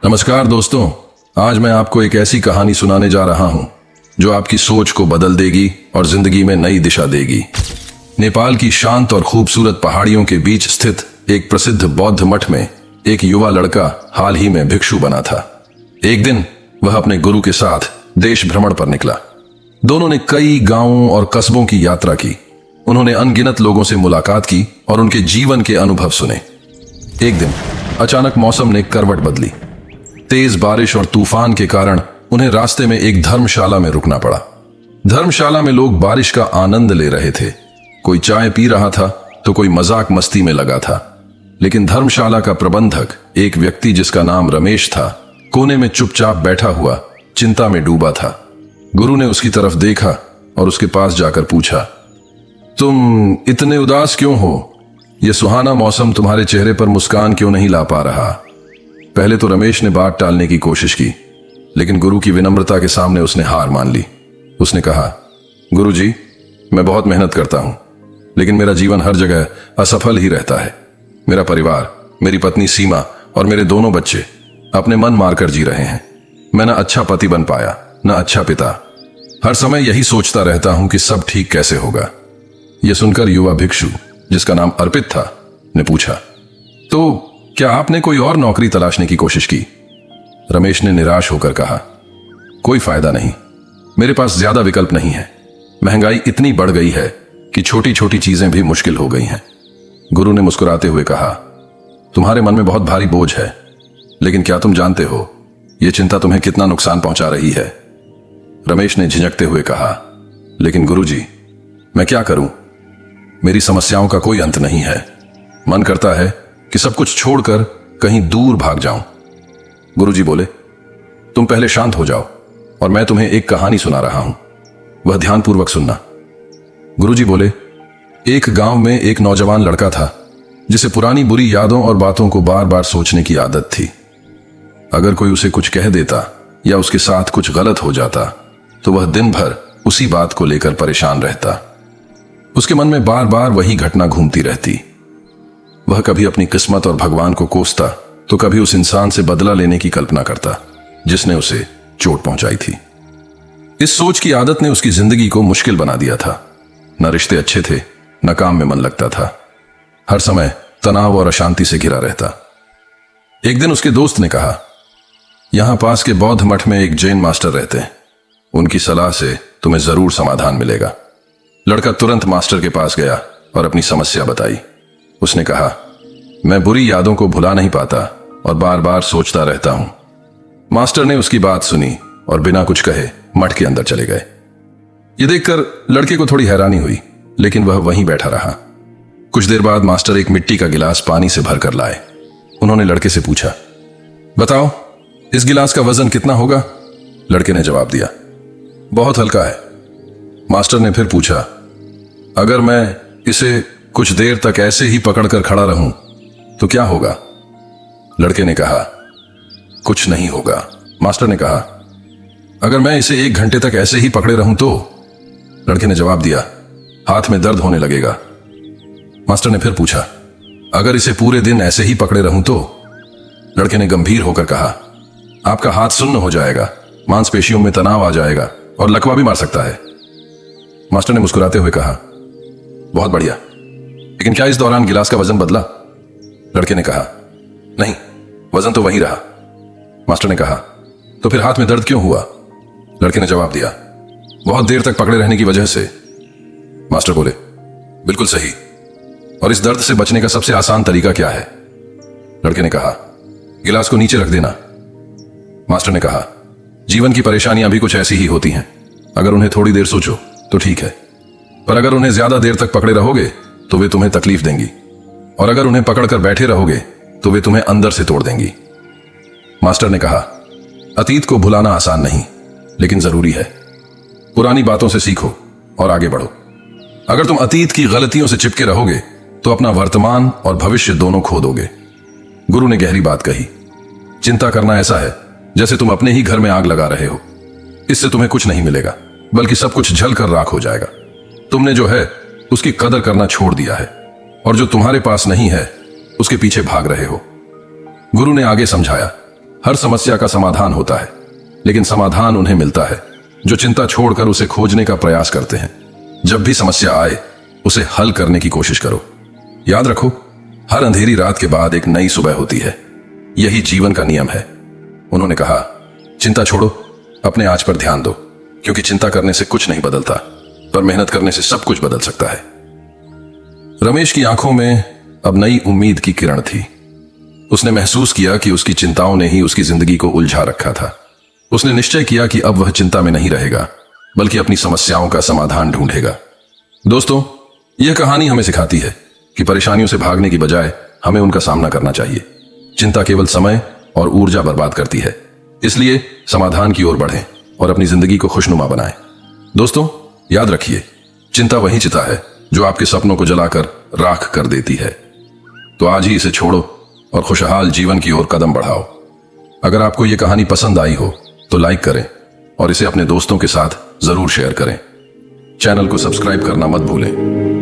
नमस्कार दोस्तों। आज मैं आपको एक ऐसी कहानी सुनाने जा रहा हूं जो आपकी सोच को बदल देगी और जिंदगी में नई दिशा देगी। नेपाल की शांत और खूबसूरत पहाड़ियों के बीच स्थित एक प्रसिद्ध बौद्ध मठ में एक युवा लड़का हाल ही में भिक्षु बना था। एक दिन वह अपने गुरु के साथ देश भ्रमण पर निकला। दोनों ने कई गांवों और कस्बों की यात्रा की। उन्होंने अनगिनत लोगों से मुलाकात की और उनके जीवन के अनुभव सुने। एक दिन अचानक मौसम ने करवट बदली। तेज बारिश और तूफान के कारण उन्हें रास्ते में एक धर्मशाला में रुकना पड़ा। धर्मशाला में लोग बारिश का आनंद ले रहे थे। कोई चाय पी रहा था तो कोई मजाक मस्ती में लगा था। लेकिन धर्मशाला का प्रबंधक, एक व्यक्ति जिसका नाम रमेश था, कोने में चुपचाप बैठा हुआ चिंता में डूबा था। गुरु ने उसकी तरफ देखा और उसके पास जाकर पूछा, तुम इतने उदास क्यों हो? यह सुहाना मौसम तुम्हारे चेहरे पर मुस्कान क्यों नहीं ला पा रहा? पहले तो रमेश ने बात टालने की कोशिश की, लेकिन गुरु की विनम्रता के सामने उसने हार मान ली। उसने कहा, गुरु जी, मैं बहुत मेहनत करता हूं, लेकिन मेरा जीवन हर जगह असफल ही रहता है। मेरा परिवार, मेरी पत्नी सीमा और मेरे दोनों बच्चे अपने मन मारकर जी रहे हैं। मैं न अच्छा पति बन पाया, न अच्छा पिता। हर समय यही सोचता रहता हूं कि सब ठीक कैसे होगा। यह सुनकर युवा भिक्षु, जिसका नाम अर्पित था, ने पूछा, तो क्या आपने कोई और नौकरी तलाशने की कोशिश की? रमेश ने निराश होकर कहा, कोई फायदा नहीं। मेरे पास ज्यादा विकल्प नहीं है। महंगाई इतनी बढ़ गई है कि छोटी छोटी चीजें भी मुश्किल हो गई हैं। गुरु ने मुस्कुराते हुए कहा, तुम्हारे मन में बहुत भारी बोझ है, लेकिन क्या तुम जानते हो यह चिंता तुम्हें कितना नुकसान पहुंचा रही है? रमेश ने झिझकते हुए कहा, लेकिन गुरुजी, मैं क्या करूं? मेरी समस्याओं का कोई अंत नहीं है। मन करता है कि सब कुछ छोड़कर कहीं दूर भाग जाऊं। गुरुजी बोले, तुम पहले शांत हो जाओ और मैं तुम्हें एक कहानी सुना रहा हूं, वह ध्यानपूर्वक सुनना। गुरुजी बोले, एक गांव में एक नौजवान लड़का था जिसे पुरानी बुरी यादों और बातों को बार बार सोचने की आदत थी। अगर कोई उसे कुछ कह देता या उसके साथ कुछ गलत हो जाता तो वह दिन भर उसी बात को लेकर परेशान रहता। उसके मन में बार बार वही घटना घूमती रहती। वह कभी अपनी किस्मत और भगवान को कोसता तो कभी उस इंसान से बदला लेने की कल्पना करता जिसने उसे चोट पहुंचाई थी। इस सोच की आदत ने उसकी जिंदगी को मुश्किल बना दिया था। न रिश्ते अच्छे थे, न काम में मन लगता था। हर समय तनाव और अशांति से घिरा रहता। एक दिन उसके दोस्त ने कहा, यहां पास के बौद्ध मठ में एक जैन मास्टर रहते हैं, उनकी सलाह से तुम्हें जरूर समाधान मिलेगा। लड़का तुरंत मास्टर के पास गया और अपनी समस्या बताई। उसने कहा, मैं बुरी यादों को भुला नहीं पाता और बार बार सोचता रहता हूं। मास्टर ने उसकी बात सुनी और बिना कुछ कहे मठ के अंदर चले गए। यह देखकर लड़के को थोड़ी हैरानी हुई, लेकिन वह वहीं बैठा रहा। कुछ देर बाद मास्टर एक मिट्टी का गिलास पानी से भरकर लाए। उन्होंने लड़के से पूछा, बताओ, इस गिलास का वजन कितना होगा? लड़के ने जवाब दिया, बहुत हल्का है। मास्टर ने फिर पूछा, अगर मैं इसे कुछ देर तक ऐसे ही पकड़कर खड़ा रहूं तो क्या होगा? लड़के ने कहा, कुछ नहीं होगा। मास्टर ने कहा, अगर मैं इसे 1 घंटे तक ऐसे ही पकड़े रहूं तो? लड़के ने जवाब दिया, हाथ में दर्द होने लगेगा। मास्टर ने फिर पूछा, अगर इसे पूरे दिन ऐसे ही पकड़े रहूं तो? लड़के ने गंभीर होकर कहा, आपका हाथ सुन्न हो जाएगा, मांसपेशियों में तनाव आ जाएगा और लकवा भी मार सकता है। मास्टर ने मुस्कुराते हुए कहा, बहुत बढ़िया, लेकिन क्या इस दौरान गिलास का वजन बदला? लड़के ने कहा, नहीं, वजन तो वही रहा। मास्टर ने कहा, तो फिर हाथ में दर्द क्यों हुआ? लड़के ने जवाब दिया, बहुत देर तक पकड़े रहने की वजह से। मास्टर बोले, बिल्कुल सही। और इस दर्द से बचने का सबसे आसान तरीका क्या है? लड़के ने कहा, गिलास को नीचे रख देना। मास्टर ने कहा, जीवन की परेशानियां भी कुछ ऐसी ही होती हैं। अगर उन्हें थोड़ी देर सोचो तो ठीक है, पर अगर उन्हें ज्यादा देर तक पकड़े रहोगे तो वे तुम्हें तकलीफ देंगी, और अगर उन्हें पकड़कर बैठे रहोगे तो वे तुम्हें अंदर से तोड़ देंगी। मास्टर ने कहा, अतीत को भुलाना आसान नहीं, लेकिन जरूरी है। पुरानी बातों से सीखो और आगे बढ़ो। अगर तुम अतीत की गलतियों से चिपके रहोगे तो अपना वर्तमान और भविष्य दोनों खो दोगे। गुरु ने गहरी बात कही, चिंता करना ऐसा है जैसे तुम अपने ही घर में आग लगा रहे हो। इससे तुम्हें कुछ नहीं मिलेगा, बल्कि सब कुछ जल कर राख हो जाएगा। तुमने जो है उसकी कदर करना छोड़ दिया है, और जो तुम्हारे पास नहीं है उसके पीछे भाग रहे हो। गुरु ने आगे समझाया, हर समस्या का समाधान होता है, लेकिन समाधान उन्हें मिलता है जो चिंता छोड़कर उसे खोजने का प्रयास करते हैं। जब भी समस्या आए, उसे हल करने की कोशिश करो। याद रखो, हर अंधेरी रात के बाद एक नई सुबह होती है। यही जीवन का नियम है। उन्होंने कहा, चिंता छोड़ो, अपने आज पर ध्यान दो, क्योंकि चिंता करने से कुछ नहीं बदलता, पर मेहनत करने से सब कुछ बदल सकता है। रमेश की आंखों में अब नई उम्मीद की किरण थी। उसने महसूस किया कि उसकी चिंताओं ने ही उसकी जिंदगी को उलझा रखा था। उसने निश्चय किया कि अब वह चिंता में नहीं रहेगा, बल्कि अपनी समस्याओं का समाधान ढूंढेगा। दोस्तों, यह कहानी हमें सिखाती है कि परेशानियों से भागने की बजाय हमें उनका सामना करना चाहिए। चिंता केवल समय और ऊर्जा बर्बाद करती है, इसलिए समाधान की ओर बढ़ें और अपनी जिंदगी को खुशनुमा बनाएं। दोस्तों, याद रखिए, चिंता वही चिता है जो आपके सपनों को जलाकर राख कर देती है। तो आज ही इसे छोड़ो और खुशहाल जीवन की ओर कदम बढ़ाओ। अगर आपको यह कहानी पसंद आई हो तो लाइक करें और इसे अपने दोस्तों के साथ जरूर शेयर करें। चैनल को सब्सक्राइब करना मत भूलें।